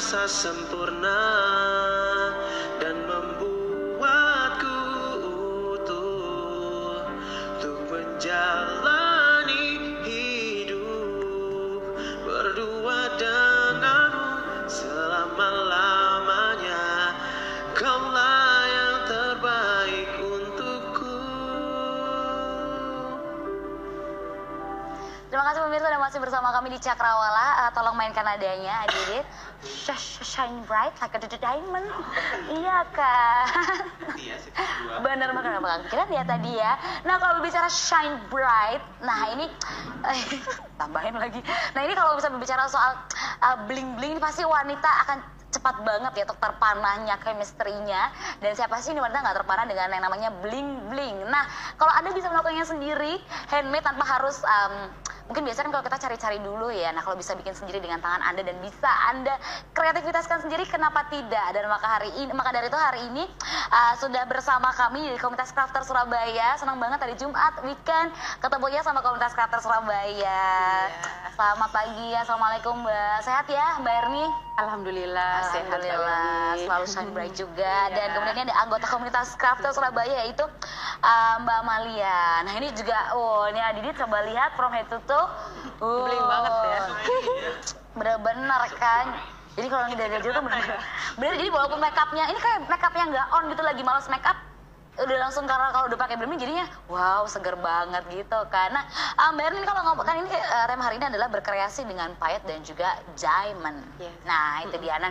terasa sempurna dan membuatku utuh untuk menjalani hidup berdua denganmu selama-lamanya. Kaulah yang terbaik untukku. Terima kasih pemirsa sudah masih bersama kami di Cakrawala. Tolong mainkan nadanya, Adit. Shine bright like a diamond. Iya kan? Bener banget, kira ya tadi ya. Nah kalau berbicara shine bright, nah ini tambahin lagi. Nah ini kalau bisa berbicara soal bling-bling, pasti wanita akan cepat banget ya untuk terpanahnya chemistry-nya. Dan siapa sih ini wanita nggak terpanah dengan yang namanya bling-bling. Nah kalau Anda bisa melakukannya sendiri, handmade tanpa harus mungkin biasanya kan kalau kita cari-cari dulu ya. Nah kalau bisa bikin sendiri dengan tangan Anda dan bisa Anda kreativitaskan sendiri, kenapa tidak? Dan maka dari itu hari ini sudah bersama kami di Komunitas Crafter Surabaya. Senang banget tadi Jumat weekend ketemunya sama Komunitas Crafter Surabaya. Selamat pagi, assalamualaikum Mbak. Sehat ya Mbak Erni? Alhamdulillah, Alhamdulillah, selalu shine bright juga. Dan kemudian ini ada anggota Komunitas Crafter Surabaya yaitu Mbak Amalia. Nah ini juga, ini Adit coba lihat from head to toe. Bling banget ya. Bener-bener kan. Jadi kalau ini dari jauh tuh bener. Jadi walaupun make upnya, ini kayak make upnya nggak on gitu, lagi males make up, udah langsung, karena kalau udah pakai bling jadinya wow seger banget gitu kan. Nah Mbak Erni kalau ngomongkan ini tema hari ini adalah berkreasi dengan payet dan juga diamond. Nah itu dia,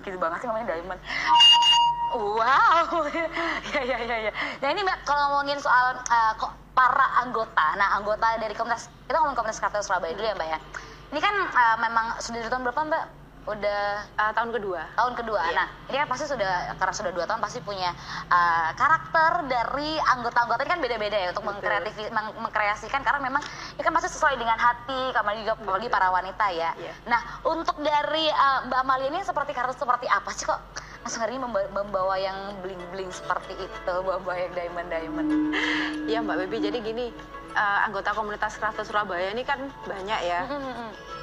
gitu banget sih ngomongin diamond. Wow, ya. Nah ini Mbak, kalau ngomongin soal para anggota, nah anggota dari komunitas, kita ngomong Komunitas Crafter Surabaya dulu ya Mbak ya. Ini kan memang sudah dari tahun berapa Mbak? Udah tahun kedua. Tahun kedua. Iya. Nah, ini kan pasti karena sudah 2 tahun pasti punya karakter dari anggota-anggota ini kan beda-beda ya untuk mengkreasikan, karena memang ini kan pasti sesuai dengan hati, apalagi para wanita ya. Iya. Nah, untuk dari Mbak Amalia ini karakter seperti apa sih kok langsung hari ini membawa yang bling-bling seperti itu, membawa yang diamond-diamond? Iya Mbak Bebi, jadi gini, anggota Komunitas Crafter Surabaya ini kan banyak ya.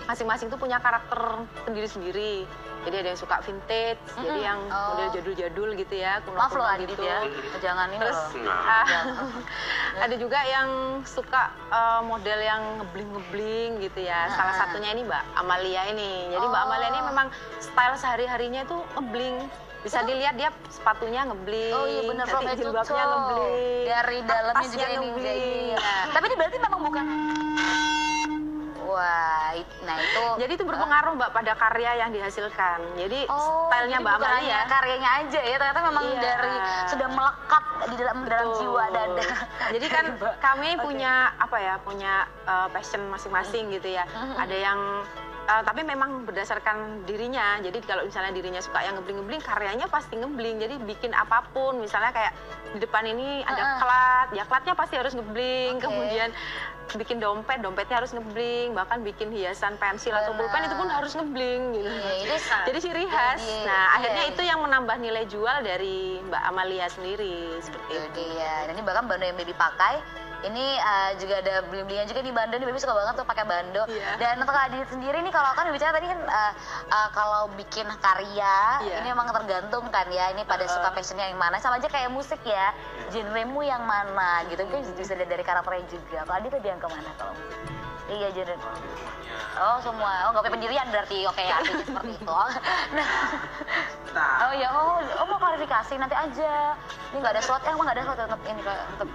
Masing-masing tuh punya karakter sendiri-sendiri. Jadi ada yang suka vintage, jadi yang model jadul-jadul gitu ya, kuno-kuno gitu ya. Jangan ini terus ada juga yang suka model yang ngebling-ngebling gitu ya. Salah satunya ini Mbak Amalia ini. Jadi Mbak Amalia ini memang style sehari-harinya tuh ngebling. Bisa dilihat dia sepatunya ngebling. Oh iya benar, jilbabnya ngebling. Dari dalamnya juga ini. Tapi ini berarti memang bukan. Wah, nah itu. Jadi itu berpengaruh Mbak pada karya yang dihasilkan. Jadi stylenya Mbak Amalia. Karyanya aja ya, ternyata memang dari sudah melekat di dalam jiwa dada. Jadi kan kami punya punya passion masing-masing gitu ya. Ada yang tapi memang berdasarkan dirinya. Jadi kalau misalnya dirinya suka yang ngebling-ngebling, karyanya pasti ngebling. Jadi bikin apapun, misalnya kayak di depan ini ada klat, ya klatnya pasti harus ngebling. Kemudian bikin dompetnya harus ngebling. Bahkan bikin hiasan pensil atau pulpen itu pun harus ngebling gitu. Jadi ciri khas. Nah akhirnya itu yang menambah nilai jual dari Mbak Amalia sendiri seperti itu. Dan ini bahkan bando yang Baby pakai. Ini juga ada bling-blingnya juga di bando, nih Baby suka banget tuh pakai bando. Dan untuk Adit sendiri nih, kalau kan bicara tadi kan kalau bikin karya ini memang tergantung kan ya, ini pada suka passionnya yang mana, sama aja kayak musik ya, genremu yang mana gitu, kan bisa dari karakternya juga. Kalau Adit tadi yang kemana kalau musik? Iya genre. Oh semua, nggak punya pendirian berarti, oke artinya seperti itu. Mau klarifikasi nanti aja. Ini nggak ada slot, emang nggak ada slot untuk ini untuk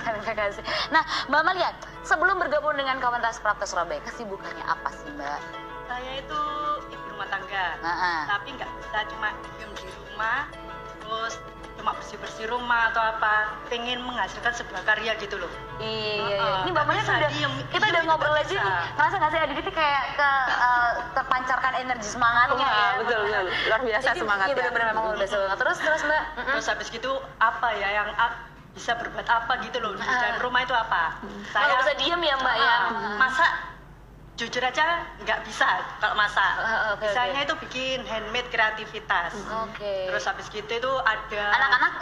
klarifikasi. Nah Mbak Amalia, sebelum bergabung dengan Komunitas Crafter Surabaya, kesibukannya apa sih Mbak? Saya itu ibu rumah tangga, tapi nggak bisa cuma diem di rumah, terus cuma bersih-bersih rumah atau apa, pengen menghasilkan sebuah karya gitu loh. Iya. Ini bapaknya kita udah ngobrol aja nih, ngerasa nggak sih Adit kayak terpancarkan energi semangatnya ya? Betul, luar biasa semangatnya. Iya benar-benar memang udah semangat. Terus Mbak? Terus habis gitu apa ya yang bisa berbuat apa gitu loh di dalam rumah itu apa? Saya nggak bisa diem ya Mbak ya? Masak jujur aja nggak bisa kalau masak. Bisanya itu bikin handmade kreativitas. Terus habis gitu itu ada anak-anak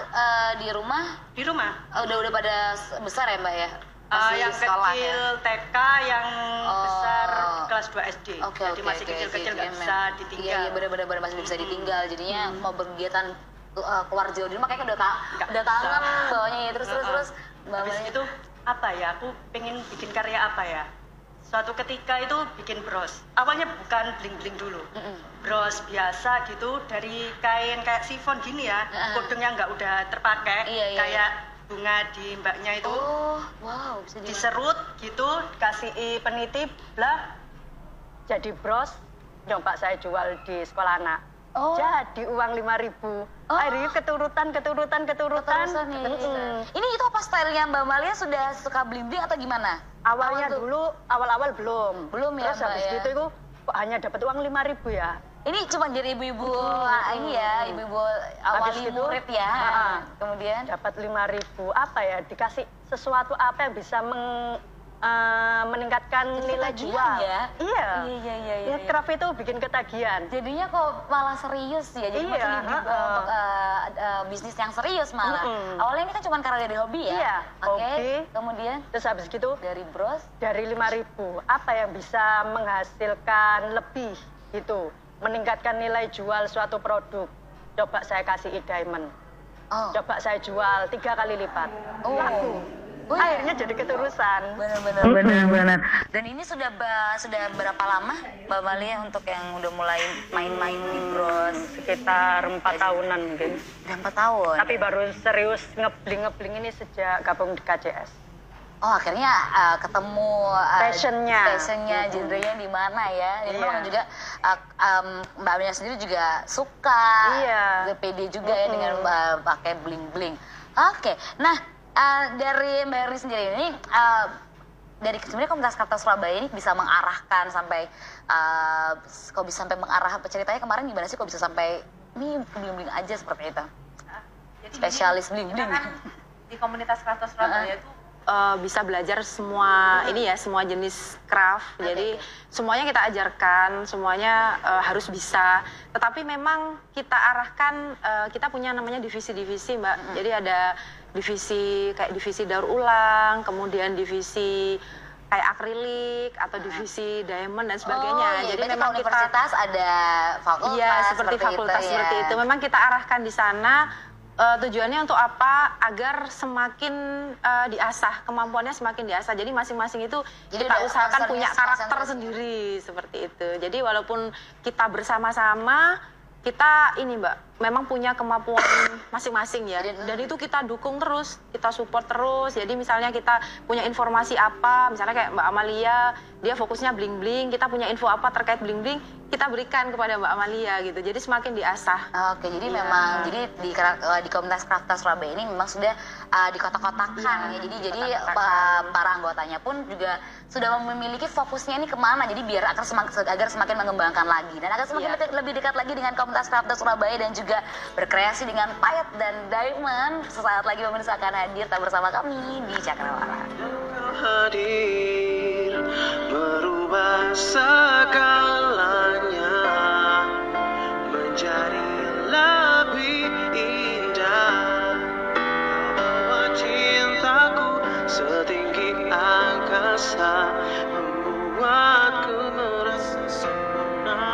di rumah? Di rumah. Udah pada besar ya Mbak ya? Yang sekolah, kecil ya? TK, yang besar kelas 2 SD. Jadi masih kecil-kecil nggak bisa ditinggal. Iya, benar-benar masih bisa ditinggal. Jadinya mau berkegiatan keluar jauh di rumah kayaknya udah tangan bawahnya ya. Terus Habis itu apa ya? Aku pengen bikin karya apa ya? Suatu ketika itu bikin bros. Awalnya bukan bling-bling dulu. Bros biasa gitu dari kain kayak sifon gini ya. Kodongnya nggak udah terpakai. Kayak bunga di mbaknya itu. Oh, wow, bisa diserut gitu, kasih peniti, blah. Jadi bros, coba saya jual di sekolah anak. Jadi uang 5.000. Akhirnya keturutan. Ini itu apa stylenya Mbak Malia, sudah suka bling-bling atau gimana? Awalnya dulu, awal-awal belum. Belum ya, terus habis gitu itu kok hanya dapat uang 5.000 ya. Ini cuma jadi ibu-ibu ini ya, ibu-ibu awali murid ya. Kemudian dapat 5.000 apa ya? Dikasih sesuatu apa yang bisa meningkatkan nilai jual. Ya? Iya. Craft itu bikin ketagihan. Jadinya kok malah serius ya. Jadi maksudnya untuk bisnis yang serius malah. Awalnya ini kan cuma karena dari hobi ya. Iya. Oke. Kemudian terus habis gitu dari bros dari 5.000 apa yang bisa menghasilkan lebih gitu, meningkatkan nilai jual suatu produk. Coba saya kasih e-diamond. Coba saya jual 3 kali lipat. Laku. Akhirnya jadi keterusan. Benar. Dan ini sudah berapa lama Mbak Malia untuk yang udah mulai main-main di bros? Sekitar 4 tahunan mungkin. Udah 4 tahun. Tapi baru serius ngebling ini sejak gabung di KCS. Akhirnya ketemu passionnya, genrenya di mana ya? Jadi memang juga Mbak Malia sendiri juga suka, pede juga ya dengan pakai bling-bling. Oke, nah. Dari Mbak Erni sendiri ini, dari sebenarnya komunitas Crafters Surabaya ini bisa mengarahkan sampai, kok bisa sampai mengarah ceritanya kemarin gimana sih kok bisa sampai ini bling-bling aja seperti itu? Jadi spesialis bling-bling. Kan di komunitas Crafters Surabaya itu bisa belajar semua semua jenis craft. Jadi semuanya kita ajarkan, semuanya harus bisa. Tetapi memang kita arahkan, kita punya namanya divisi-divisi, Mbak. Jadi ada divisi daur ulang, kemudian divisi kayak akrilik atau divisi diamond dan sebagainya. Jadi memang universitas ada fakultas. Iya, seperti fakultas seperti itu. Memang kita arahkan di sana. Tujuannya untuk apa? Agar semakin diasah, kemampuannya semakin diasah. Jadi masing-masing itu kita usahakan punya karakter sendiri seperti itu. Jadi walaupun kita bersama-sama, kita ini Mbak, memang punya kemampuan masing-masing ya. Dan itu kita dukung terus, kita support terus. Jadi misalnya kita punya informasi apa, misalnya kayak Mbak Amalia, dia fokusnya bling-bling, kita punya info apa terkait bling-bling, kita berikan kepada Mbak Amalia gitu. Jadi semakin diasah. Oke, jadi memang di komunitas Crafters Surabaya ini memang sudah dikotak-kotakan ya. Jadi para anggotanya pun juga sudah memiliki fokusnya ini kemana. Jadi biar agar semakin mengembangkan lagi dan agar semakin lebih dekat lagi dengan komunitas Crafters Surabaya dan juga berkreasi dengan payet dan diamond. Sesaat lagi pemirsa akan hadir bersama kami di Cakrawala. Hadir merubah segalanya menjadi lebih indah. Bawa cintaku setinggi angkasa, membuatku merasa sempurna.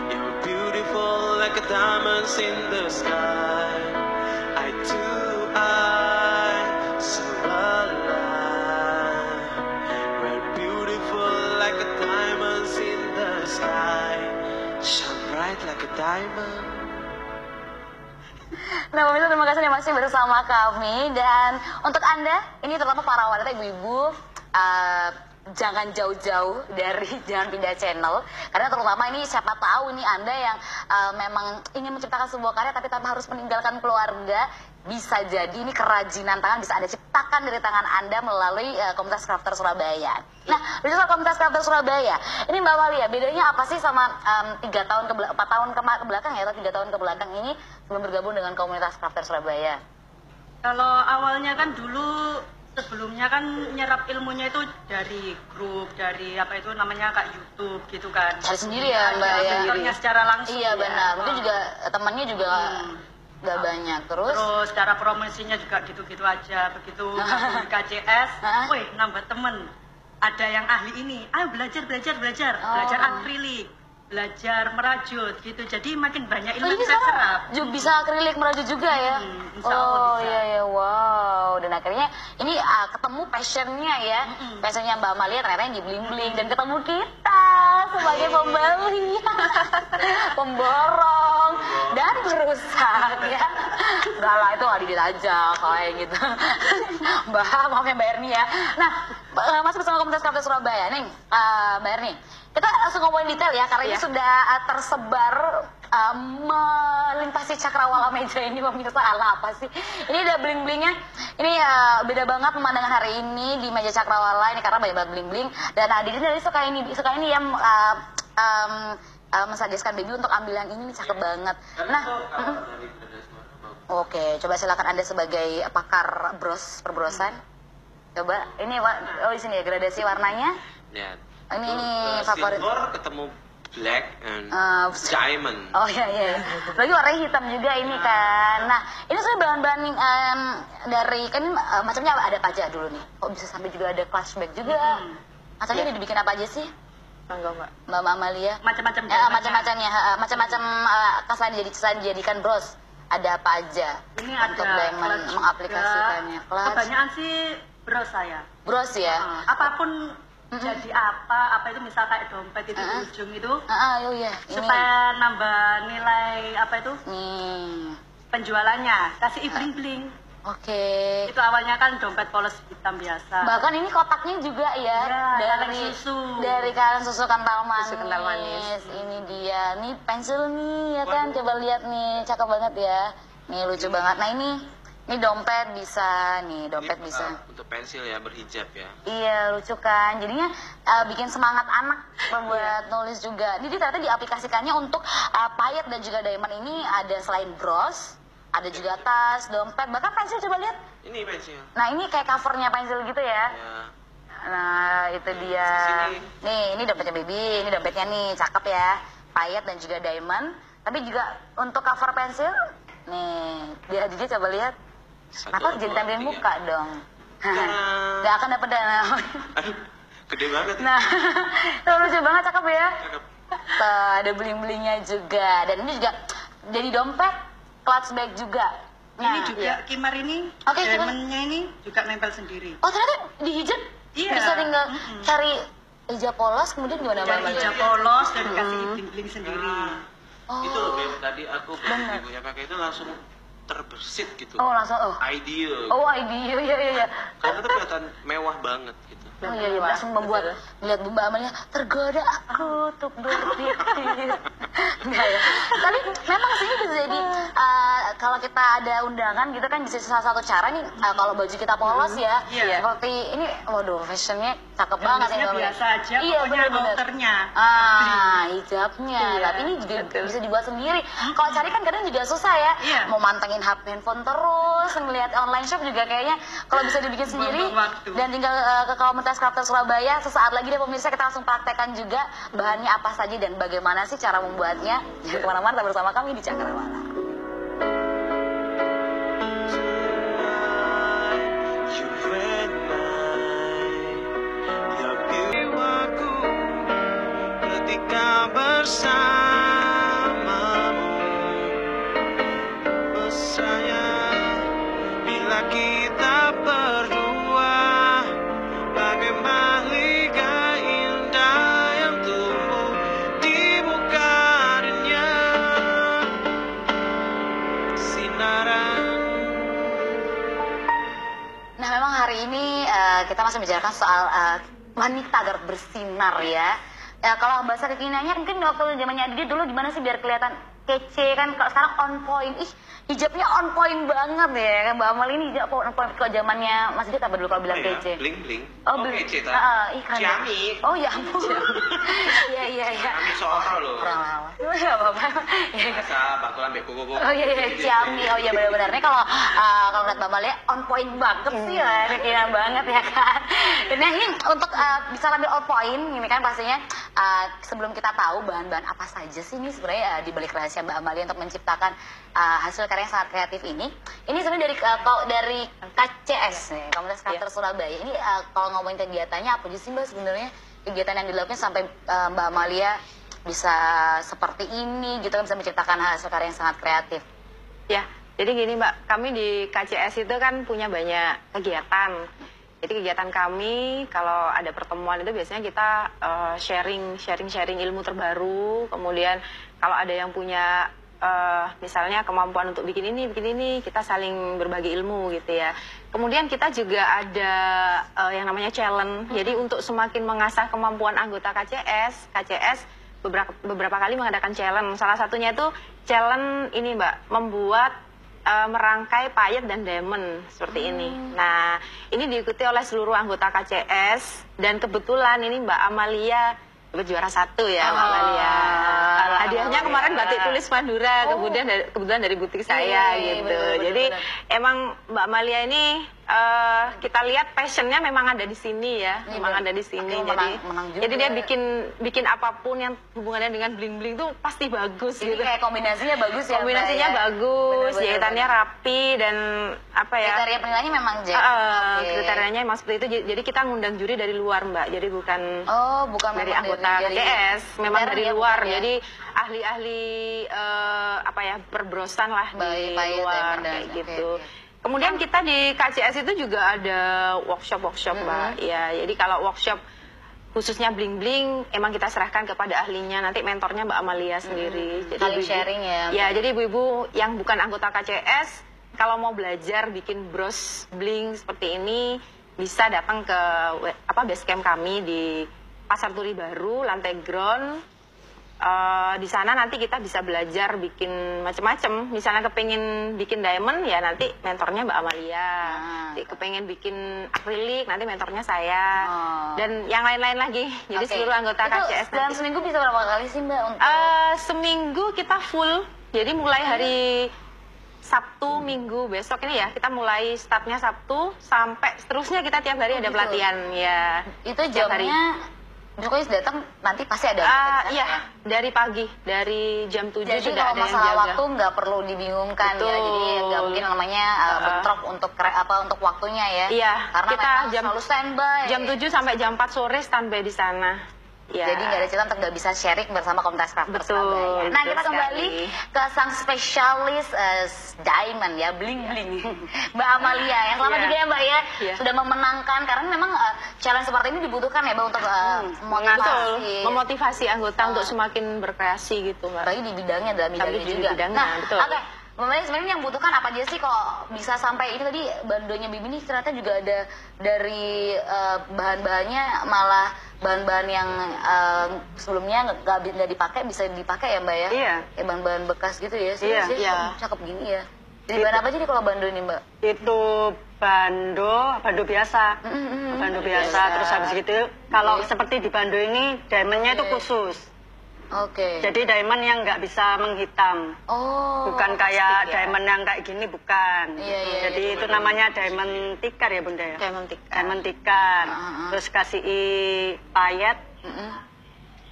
You're beautiful like a diamonds in the sky. I so alive. We're beautiful like a diamonds in the sky. Shine bright like a diamond. Nah, pemirsa, terima kasih masih bersama kami. Dan untuk Anda, ini terutama para wanita, ibu-ibu, jangan jauh-jauh jangan pindah channel. Karena terutama ini siapa tahu ini Anda yang memang ingin menciptakan sebuah karya tapi tanpa harus meninggalkan keluarga. Bisa jadi ini kerajinan tangan bisa Anda ciptakan dari tangan Anda melalui komunitas Crafters Surabaya. Nah, bicara komunitas Crafters Surabaya, ini Mbak Malia, bedanya apa sih sama 4 tahun ke belakang ya, atau 3 tahun ke belakang ini sebelum bergabung dengan komunitas Crafters Surabaya? Kalau awalnya kan dulu sebelumnya kan nyerap ilmunya itu dari grup, dari apa itu namanya Kak YouTube gitu kan. Cari sendiri ya Mbak ya. Secara langsung. Iya benar. Mungkin juga temannya juga Gak banyak. Terus cara promosinya juga gitu-gitu aja. Begitu gabung di KCS, wih nambah temen. Ada yang ahli ini, ayo belajar akrilik, belajar merajut gitu. Jadi makin banyak ilmu ini yang serap. bisa akrilik merajut juga ya. Insya Allah bisa. Iya, wow. Dan akhirnya ini ketemu passionnya ya. Passionnya Mbak Amalia ternyata yang di bling-bling. Dan ketemu kita sebagai pembeli, pemborong, dan perusak ya. Enggak lah, itu nggak didit aja kayak gitu. Mbak, maaf ya Mbak Erni ya. Nah, masih bersama komunitas Kafe Surabaya nih, Mbak Erni. Kita langsung ngomongin detail ya, karena ini sudah tersebar melintasi cakrawala meja ini, pemirsa. Ala apa sih? Ini ada bling-blingnya. Ini beda banget pemandangan hari ini di meja cakrawala ini karena banyak banget bling-bling. Dan Adit dari suka ini yang mensuggestkan baby untuk ambil yang ini, cakep banget. Nah, oke, coba silakan Anda sebagai pakar perbrosan. Coba ini di sini ya gradasi warnanya. Lihat. Ini favorit. Silver ketemu black and diamond. Oh iya. Lagi warnanya hitam juga ini kan. Nah, ini sebenarnya bahan-bahan dari kan ini macamnya ada apa aja dulu nih? Kok bisa sampai juga ada flashback juga? Macamnya dibikin apa aja sih? Enggak. Mbak Amalia? Macam-macamnya. Macam-macam selain dijadikan bros. Ada apa aja? Ini untuk ada mengaplikasikannya. Kebanyakan sih bros saya. Bros ya? Apapun jadi apa itu misal kayak dompet itu ujung itu. Iya. Supaya nambah nilai apa itu? Penjualannya kasih bling-bling. Oke. Itu awalnya kan dompet polos hitam biasa. Bahkan ini kotaknya juga ya, dari kalian susu kental manis. Ini dia, nih pensil nih ya kan, coba lihat nih, cakep banget ya. Nih lucu banget. Nah ini dompet bisa, bisa. Untuk pensil ya, berhijab ya. Iya, lucu kan. Jadinya bikin semangat anak buat nulis juga. Jadi ternyata diaplikasikannya untuk payet dan juga diamond ini ada selain bros, ada juga tas, dompet, bahkan pensil, coba lihat. Ini pensil. Nah, ini kayak covernya pensil gitu ya. Nah, itu dia. Nih, ini dompetnya baby, ini dompetnya nih, cakep ya. Payet dan juga diamond. Tapi juga untuk cover pensil, nih, dia juga coba lihat. Kenapa jadi tampilin muka dong? Gak akan dapet dana. Aduh, gede banget. Nah, itu lucu banget, cakep ya. Cakep. Tuh, ada bling-blingnya juga. Dan ini juga jadi dompet, clutch bag juga. Ini juga kimar ini, diamondnya ini juga nempel sendiri. Oh, ternyata dihijab? Iya. Bisa tinggal cari hijab polos, kemudian gimana? Dari hijab polos dan dikasih bling-bling sendiri. Itu loh, Beb, tadi aku ibunya pakai itu langsung terbersit gitu. Oh, langsung. Ideal. Oh, ideal. Iya. Karena itu kelihatan mewah banget gitu. Oh iya, langsung membuat lihat Mbak Amalia tergoda aku untuk berpikir. Enggak ya. Tapi memang sih bisa jadi kalau kita ada undangan gitu kan bisa salah satu cara nih kalau baju kita polos ya. Seperti ini, waduh fashionnya cakep banget ya. Biasa aja, iya, pokoknya outernya. Hijabnya. Tapi ini juga bisa dibuat sendiri. Kalau cari kan kadang juga susah ya. Mau mantengin handphone terus, ngeliat online shop juga kayaknya kalau bisa dibikin sendiri dan tinggal ke komunitas Crafter Surabaya, sesaat lagi deh pemirsa kita langsung praktekkan juga bahannya apa saja dan bagaimana sih cara membuatnya. Jangan kemana-mana, bersama kami di Cakrawala. Ketika bersamamu, mesra bila kita berdua, bagai mahligai indah yang tumbuh di muka dunia. Sinaran. Nah, memang hari ini kita masih bicarakan soal wanita agar bersinar ya. Kalau bahasa kekiniannya mungkin waktu zamannya dia dulu gimana sih biar kelihatan kece kan, kalau sekarang on point. Hijabnya on point banget ya kan Mbak Amal, ini hijab on point. Kalau zamannya Mas Dit apa dulu kalau bilang kece? Bling-bling. Oh, kece ta? Ciami. Oh ya ampun. Iya. Ciami soal loh. Kurang lama. Ya apa-apa. Masa bakalan kuku-kuku. Oh iya, Ciami. Oh iya benar-benar. Nih kalau ngeliat Mbak Amal ya on point banget sih ya, kekinian banget ya kan. Dan ini untuk bisa lebih on point ini kan pastinya sebelum kita tahu bahan-bahan apa saja sih ini sebenarnya di balik rahasia ya Mbak Amalia untuk menciptakan hasil karya yang sangat kreatif ini. Ini sebenarnya dari KCS nih, Komunitas Karakter Surabaya. Ini kalau ngomongin kegiatannya apa sih Mbak sebenarnya kegiatan yang dilakukan sampai Mbak Amalia bisa seperti ini gitu kan, bisa menciptakan hasil karya yang sangat kreatif? Ya, jadi gini Mbak, kami di KCS itu kan punya banyak kegiatan. Jadi kegiatan kami kalau ada pertemuan itu biasanya kita sharing ilmu terbaru. Kemudian kalau ada yang punya misalnya kemampuan untuk bikin ini, kita saling berbagi ilmu gitu ya. Kemudian kita juga ada yang namanya challenge. Jadi untuk semakin mengasah kemampuan anggota KCS beberapa kali mengadakan challenge. Salah satunya itu challenge ini Mbak, membuat merangkai payet dan diamond seperti ini. Nah, ini diikuti oleh seluruh anggota KCS dan kebetulan ini Mbak Amalia dapat juara 1 ya Mbak Amalia. Hadiahnya kemarin batik tulis Madura, kebetulan dari butik saya gitu. Bener, Jadi emang Mbak Amalia ini kita lihat passionnya memang ada di sini ya, memang ada di sini. Jadi dia bikin apapun yang hubungannya dengan bling-bling itu pasti bagus. Jadi gitu. kayak kombinasinya bagus ya. Kombinasinya bagus, jahitannya rapi dan apa ya? Kriteria penilaiannya memang kriterianya emang seperti itu. Jadi kita ngundang juri dari luar Mbak. Jadi bukan dari anggota KCS, memang dari luar. Ya? Jadi ahli-ahli perbrosan lah di luar kayak gitu. Kemudian kita di KCS itu juga ada workshop Mbak. Ya, jadi kalau workshop khususnya bling-bling emang kita serahkan kepada ahlinya, nanti mentornya Mbak Amalia sendiri. Jadi saling sharing ya. Ya, jadi ibu-ibu yang bukan anggota KCS kalau mau belajar bikin bros bling seperti ini bisa datang ke base camp kami di Pasar Turi Baru, lantai ground. Di sana nanti kita bisa belajar bikin macam-macam. Misalnya kepengen bikin diamond ya nanti mentornya Mbak Amalia. Kepengen bikin akrilik nanti mentornya saya. Dan yang lain-lain lagi. Jadi seluruh anggota KCS. Dalam seminggu bisa berapa kali sih Mbak? Seminggu kita full. Jadi mulai hari Sabtu, Minggu, besok ini ya kita mulai startnya Sabtu sampai seterusnya kita tiap hari ada pelatihan ya. Itu jamnya pokoknya datang nanti pasti ada. Iya, dari pagi, dari jam 7 jadi sudah ada yang jaga. Jadi masalah waktu nggak perlu dibingungkan. Betul. Ya. Jadi nggak mungkin namanya bentrok untuk waktunya ya. Iya. Karena kita selalu standby. Jam 7 sampai jam 4 sore standby di sana. Ya. Jadi nggak ada cerita untuk nggak bisa sharing bersama Komunitas Karakter Surabaya. Nah, kita kembali ke sang spesialis diamond ya, bling-bling. Mbak Amalia, yang selamat juga ya Mbak ya, sudah memenangkan. Karena memang challenge seperti ini dibutuhkan ya Mbak untuk memotivasi anggota untuk semakin berkreasi gitu Mbak. Apalagi di bidangnya, dalam bidangnya juga. Betul. Oke. Sebenarnya yang butuhkan apa aja sih kok bisa sampai ini tadi bandonya Bibi ini ternyata juga ada dari bahan-bahannya malah bahan-bahan yang sebelumnya nggak dipakai bisa dipakai ya Mbak ya? Iya. Kayak bahan-bahan bekas gitu ya? Iya. Cakep gini ya. Jadi bahan apa aja nih kalau bando ini Mbak? Itu bando biasa. Bando biasa. Terus habis gitu kalau seperti di bando ini diamondnya itu khusus. Oke. Jadi diamond yang nggak bisa menghitam. Bukan kayak diamond yang kayak gini, bukan. Jadi itu namanya diamond tikar ya Bunda ya? Diamond tikar. Terus kasih payet.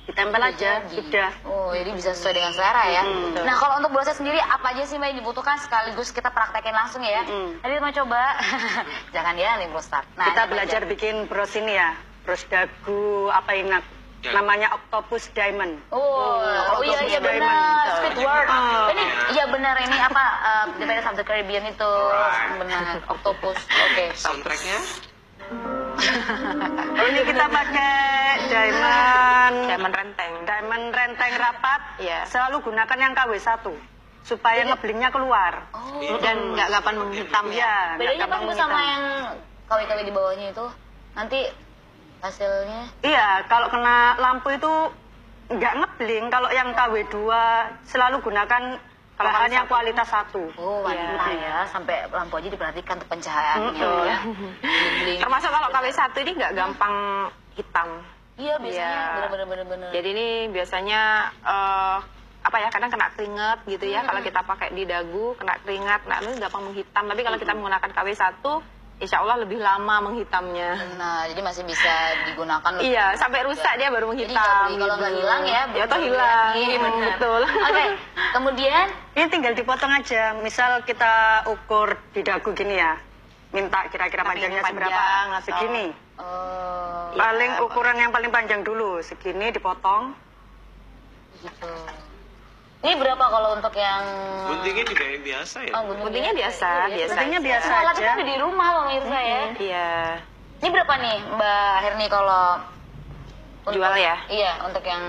Ditempel aja, sudah. Jadi bisa sesuai dengan selera ya. Nah, kalau untuk proses sendiri apa aja sih Mbak yang dibutuhkan sekaligus kita praktekin langsung ya? Nanti mau coba. Jangan ya nih Ustaz. Nah, kita belajar bikin bros ini ya. Bros dagu, apa ingat? Namanya octopus diamond. Iya benar. Squidward. Ini iya benar ini apa? The Pirates of the Caribbean itu benar octopus. Oke. Soundtracknya? Ini kita pakai diamond renteng rapat. Selalu gunakan yang KW1 supaya ngeblingnya keluar dan nggak gampang menghitam ya. Bedanya apa sama yang KW-KW di bawahnya itu? Nanti hasilnya? Iya, kalau kena lampu itu nggak ngebling. Kalau yang KW2 selalu gunakan bahan yang kualitas 1. Wanita ya, sampai lampu aja diperhatikan untuk pencahayaannya ya. Termasuk kalau KW1 ini nggak gampang hitam. Iya, biasanya bener-bener. Jadi ini biasanya kadang kena keringat gitu ya. Kalau kita pakai di dagu kena keringat, gampang menghitam. Tapi kalau kita menggunakan KW1 insya Allah lebih lama menghitamnya. Nah, jadi masih bisa digunakan. Iya, sampai rusak dia baru menghitam. Jadi kalau nggak hilang ya, ya toh hilang. Betul. Oke, kemudian ini tinggal dipotong aja. Misal kita ukur di dagu gini ya, minta kira-kira panjangnya seberapa, segini. Paling ukuran yang paling panjang dulu, segini dipotong. Gitu. Ini berapa kalau untuk yang guntingnya juga yang biasa ya? Guntingnya biasa, Guntingnya biasa aja. Alatnya kan di rumah pemirsa ya. Iya. Ini berapa nih Mbak Herni kalau jual ya? Iya, untuk yang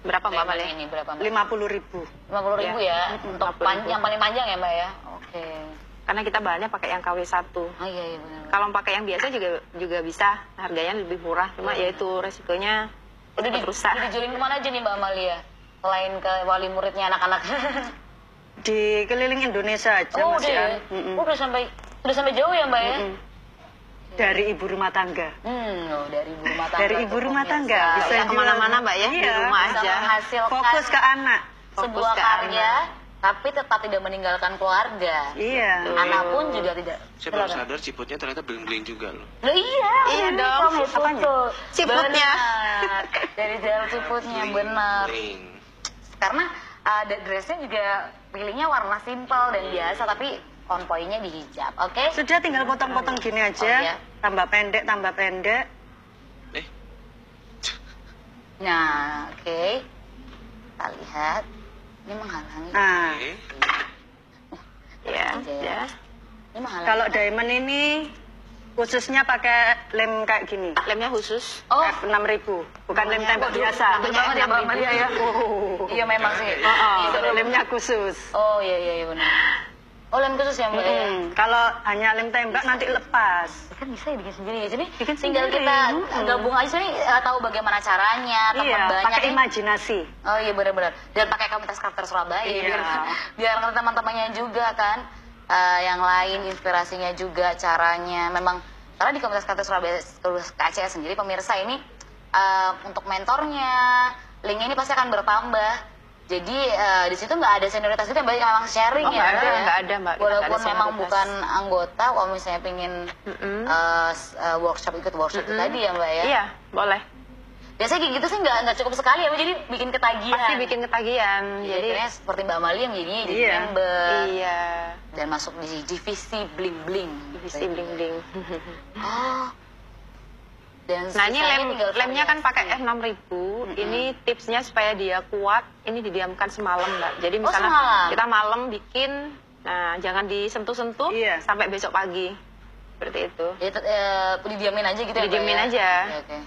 berapa Mbak Mali? Ini berapa Mbak? 50.000. 50.000 ya. Untuk yang paling panjang ya Mbak ya. Oke. Karena kita bahannya pakai yang KW1. Oh iya benar. Kalau pakai yang biasa juga bisa, harganya lebih murah. Cuma ya itu resikonya udah rusak. Dijualin kemana aja nih Mbak Amalia? Selain ke wali muridnya anak-anak. Di keliling Indonesia aja Mas ya. Udah sampai jauh ya Mbak ya? Dari ibu rumah tangga. Dari ibu rumah tangga. Dari ibu rumah tangga. Bisa kemana-mana Mbak ya, di rumah aja. Menghasilkan fokus ke anak. Sebuah karya, tapi tetap tidak meninggalkan keluarga. Iya. Anak pun juga tidak. Saya baru sadar ciputnya ternyata bling-bling juga loh. Loh iya dong. Apanya? Ciputnya. Dari jalur ciputnya, benar. Karena dressnya juga pilihnya warna simple dan biasa, tapi on point-nya di hijab, oke? Sudah tinggal potong-potong gini aja, tambah pendek. Nah, oke. Kita lihat, ini menghalangi. Nah, ya. Ini menghalangi. Kalau diamond ini khususnya pakai lem kayak gini. Lemnya khusus. F6000, bukan lem tembak biasa. Banget ya Mbak Maria ya. Iya memang sih. Lemnya khusus. Oh iya benar. Oh lem khusus ya Mbak ya. Kalau hanya lem tembak nanti lepas. Kan bisa ya bikin sendiri ya. Jadi tinggal kita gabung aja nih, tahu bagaimana caranya, teman banyak. Pakai imajinasi. Oh iya benar-benar. Dan pakai komunitas crafter Surabaya biar teman-temannya juga kan. Yang lain inspirasinya juga caranya memang karena di komunitas crafter Surabaya KCS sendiri pemirsa ini untuk mentornya linknya ini pasti akan bertambah. Jadi di situ nggak ada senioritas itu, banyak memang sharing nggak ada Mbak. Walaupun memang bukan anggota, kalau misalnya pengen workshop itu tadi ya Mbak ya. Iya boleh. Biasanya kayak gitu sih nggak cukup sekali ya, jadi bikin ketagihan. Pasti bikin ketagihan. Jadi seperti Mbak Mali yang jadinya jadi member. Iya. Dan masuk di divisi bling bling. Divisi bling bling. Dan nah ini lemnya kan pakai F6000. Ini tipsnya supaya dia kuat. Ini didiamkan semalam Mbak. Jadi misalnya kita malam bikin, nah jangan disentuh-sentuh sampai besok pagi. Seperti itu. Didiamin aja gitu ya Mbak? Didiamin aja. Oke.